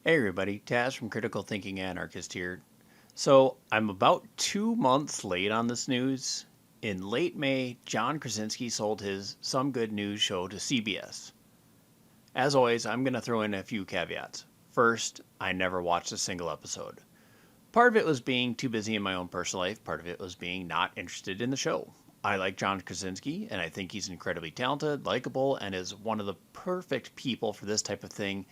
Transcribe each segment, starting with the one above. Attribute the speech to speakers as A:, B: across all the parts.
A: Hey everybody, Taz from Critical Thinking Anarchist here. So, I'm about 2 months late on this news. In late May, John Krasinski sold his Some Good News show to CBS. As always, I'm going to throw in a few caveats. First, I never watched a single episode. Part of it was being too busy in my own personal life, part of it was being not interested in the show. I like John Krasinski, and I think he's incredibly talented, likable, and is one of the perfect people for this type of thing.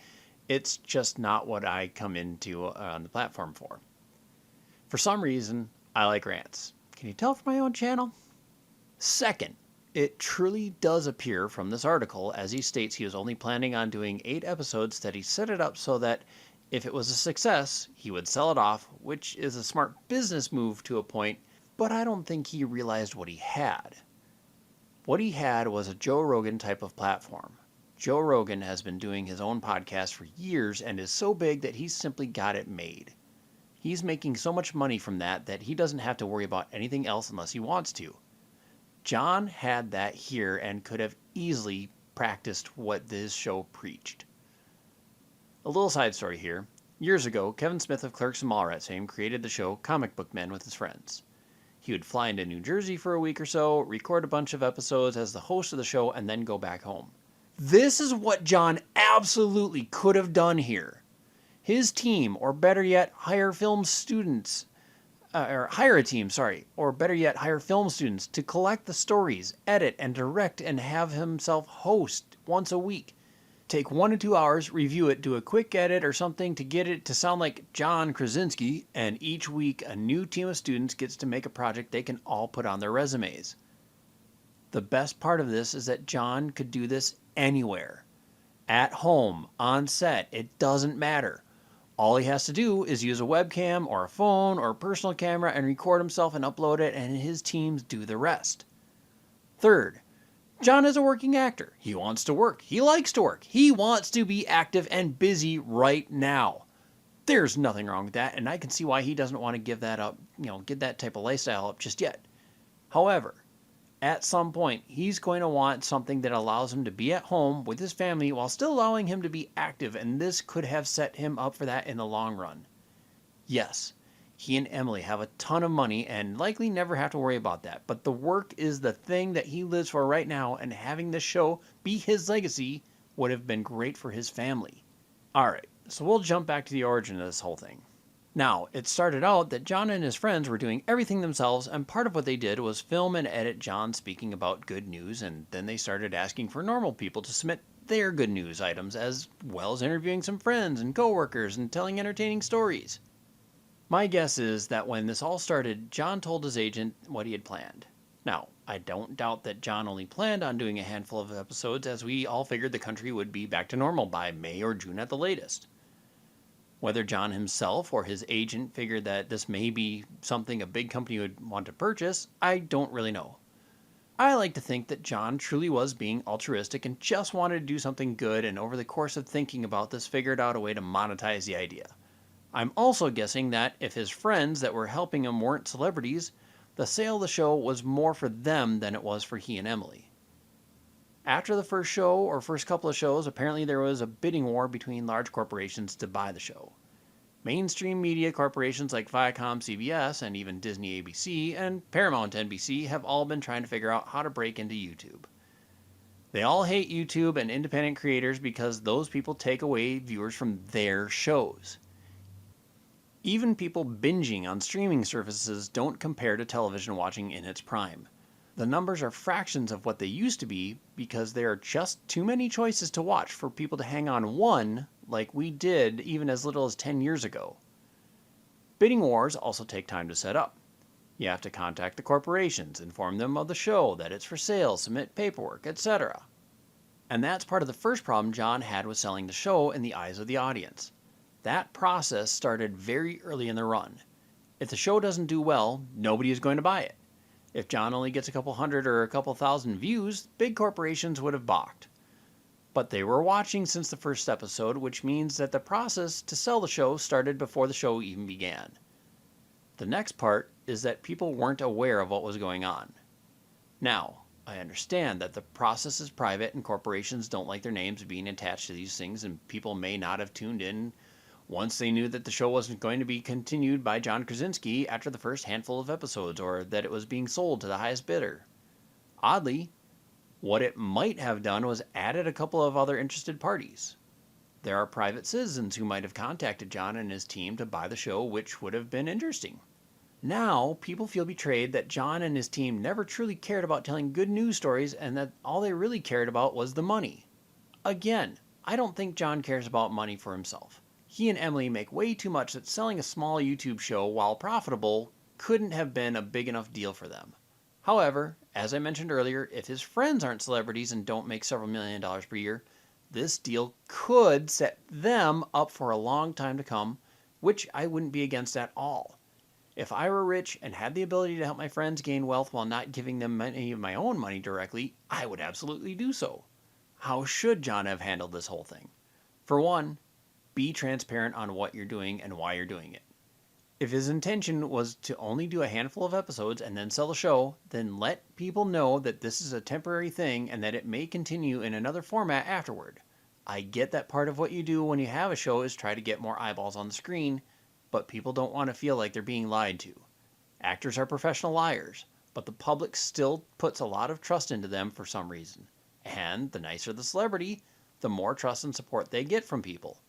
A: It's just not what I come into on the platform for. For some reason, I like rants. Can you tell from my own channel? Second, it truly does appear from this article, as he states he was only planning on doing 8 episodes, that he set it up so that if it was a success, he would sell it off, which is a smart business move to a point, but I don't think he realized what he had. What he had was a Joe Rogan type of platform. Joe Rogan has been doing his own podcast for years and is so big that he's simply got it made. He's making so much money from that he doesn't have to worry about anything else unless he wants to. John had that here and could have easily practiced what this show preached. A little side story here. Years ago, Kevin Smith of Clerks and Mallrats fame created the show Comic Book Men with his friends. He would fly into New Jersey for a week or so, record a bunch of episodes as the host of the show, and then go back home. This is what John absolutely could have done here. His team, or better yet, hire a team, or better yet, hire film students to collect the stories, edit and direct, and have himself host once a week. Take 1 to 2 hours, review it, do a quick edit or something to get it to sound like John Krasinski, and each week a new team of students gets to make a project they can all put on their resumes. The best part of this is that John could do this anywhere. At home, on set, it doesn't matter. All he has to do is use a webcam or a phone or a personal camera and record himself and upload it, and his teams do the rest. Third, John is a working actor. He wants to work. He likes to work. He wants to be active and busy right now. There's nothing wrong with that, and I can see why he doesn't want to give that up, get that type of lifestyle up just yet. However, at some point, he's going to want something that allows him to be at home with his family while still allowing him to be active, and this could have set him up for that in the long run. Yes, he and Emily have a ton of money and likely never have to worry about that, but the work is the thing that he lives for right now, and having this show be his legacy would have been great for his family. Alright, so we'll jump back to the origin of this whole thing. Now, it started out that John and his friends were doing everything themselves, and part of what they did was film and edit John speaking about good news, and then they started asking for normal people to submit their good news items, as well as interviewing some friends and coworkers and telling entertaining stories. My guess is that when this all started, John told his agent what he had planned. Now, I don't doubt that John only planned on doing a handful of episodes, as we all figured the country would be back to normal by May or June at the latest. Whether John himself or his agent figured that this may be something a big company would want to purchase, I don't really know. I like to think that John truly was being altruistic and just wanted to do something good, and over the course of thinking about this figured out a way to monetize the idea. I'm also guessing that if his friends that were helping him weren't celebrities, the sale of the show was more for them than it was for he and Emily. After the first show, or first couple of shows, apparently there was a bidding war between large corporations to buy the show. Mainstream media corporations like Viacom CBS and even Disney ABC and Paramount NBC have all been trying to figure out how to break into YouTube. They all hate YouTube and independent creators because those people take away viewers from their shows. Even people binging on streaming services don't compare to television watching in its prime. The numbers are fractions of what they used to be because there are just too many choices to watch for people to hang on one like we did even as little as 10 years ago. Bidding wars also take time to set up. You have to contact the corporations, inform them of the show, that it's for sale, submit paperwork, etc. And that's part of the first problem John had with selling the show in the eyes of the audience. That process started very early in the run. If the show doesn't do well, nobody is going to buy it. If John only gets a couple hundred or a couple thousand views, big corporations would have balked. But they were watching since the first episode, which means that the process to sell the show started before the show even began. The next part is that people weren't aware of what was going on. Now, I understand that the process is private and corporations don't like their names being attached to these things, and people may not have tuned in Once they knew that the show wasn't going to be continued by John Krasinski after the first handful of episodes, or that it was being sold to the highest bidder. Oddly, what it might have done was added a couple of other interested parties. There are private citizens who might have contacted John and his team to buy the show, which would have been interesting. Now, people feel betrayed that John and his team never truly cared about telling good news stories and that all they really cared about was the money. Again, I don't think John cares about money for himself. He and Emily make way too much that selling a small YouTube show, while profitable, couldn't have been a big enough deal for them. However, as I mentioned earlier, if his friends aren't celebrities and don't make several $1,000,000 per year, this deal could set them up for a long time to come, which I wouldn't be against at all. If I were rich and had the ability to help my friends gain wealth while not giving them any of my own money directly, I would absolutely do so. How should John have handled this whole thing? For one, be transparent on what you're doing and why you're doing it. If his intention was to only do a handful of episodes and then sell the show, then let people know that this is a temporary thing and that it may continue in another format afterward. I get that part of what you do when you have a show is try to get more eyeballs on the screen, but people don't want to feel like they're being lied to. Actors are professional liars, but the public still puts a lot of trust into them for some reason. And the nicer the celebrity, the more trust and support they get from people.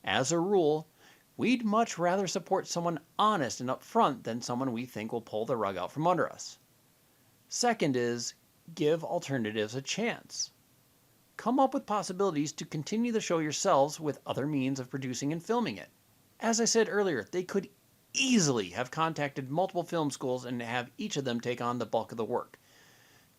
A: As a rule, we'd much rather support someone honest and upfront than someone we think will pull the rug out from under us. Second is, give alternatives a chance. Come up with possibilities to continue the show yourselves with other means of producing and filming it. As I said earlier, they could easily have contacted multiple film schools and have each of them take on the bulk of the work.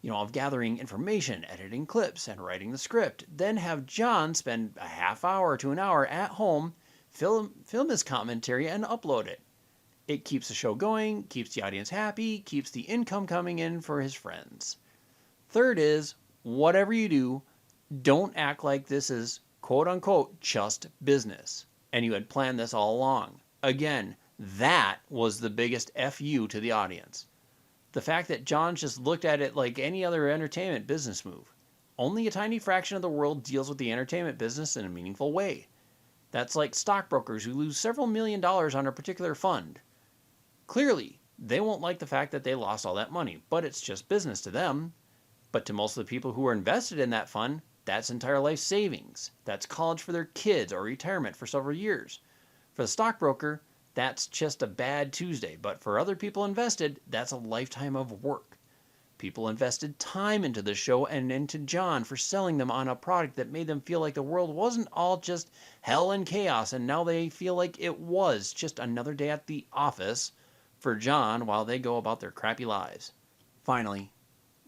A: Of gathering information, editing clips, and writing the script. Then have John spend a half hour to an hour at home, film his commentary, and upload it. It keeps the show going, keeps the audience happy, keeps the income coming in for his friends. Third is, whatever you do, don't act like this is, quote unquote, just business, and you had planned this all along. Again, that was the biggest FU to the audience. The fact that John just looked at it like any other entertainment business move. Only a tiny fraction of the world deals with the entertainment business in a meaningful way. That's like stockbrokers who lose several $1,000,000 on a particular fund. Clearly, they won't like the fact that they lost all that money, but it's just business to them. But to most of the people who are invested in that fund, that's entire life savings. That's college for their kids or retirement for several years. For the stockbroker, that's just a bad Tuesday, but for other people invested, that's a lifetime of work. People invested time into the show and into John for selling them on a product that made them feel like the world wasn't all just hell and chaos, and now they feel like it was just another day at the office for John while they go about their crappy lives. Finally,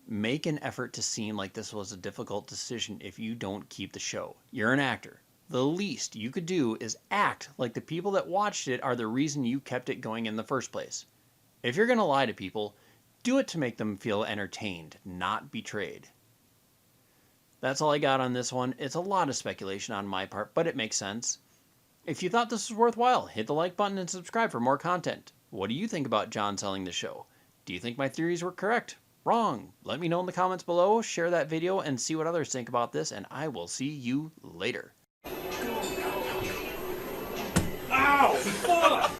A: make an effort to seem like this was a difficult decision if you don't keep the show. You're an actor. The least you could do is act like the people that watched it are the reason you kept it going in the first place. If you're going to lie to people, do it to make them feel entertained, not betrayed. That's all I got on this one. It's a lot of speculation on my part, but it makes sense. If you thought this was worthwhile, hit the like button and subscribe for more content. What do you think about John selling the show? Do you think my theories were correct? Wrong? Let me know in the comments below, share that video, and see what others think about this, and I will see you later. Ow!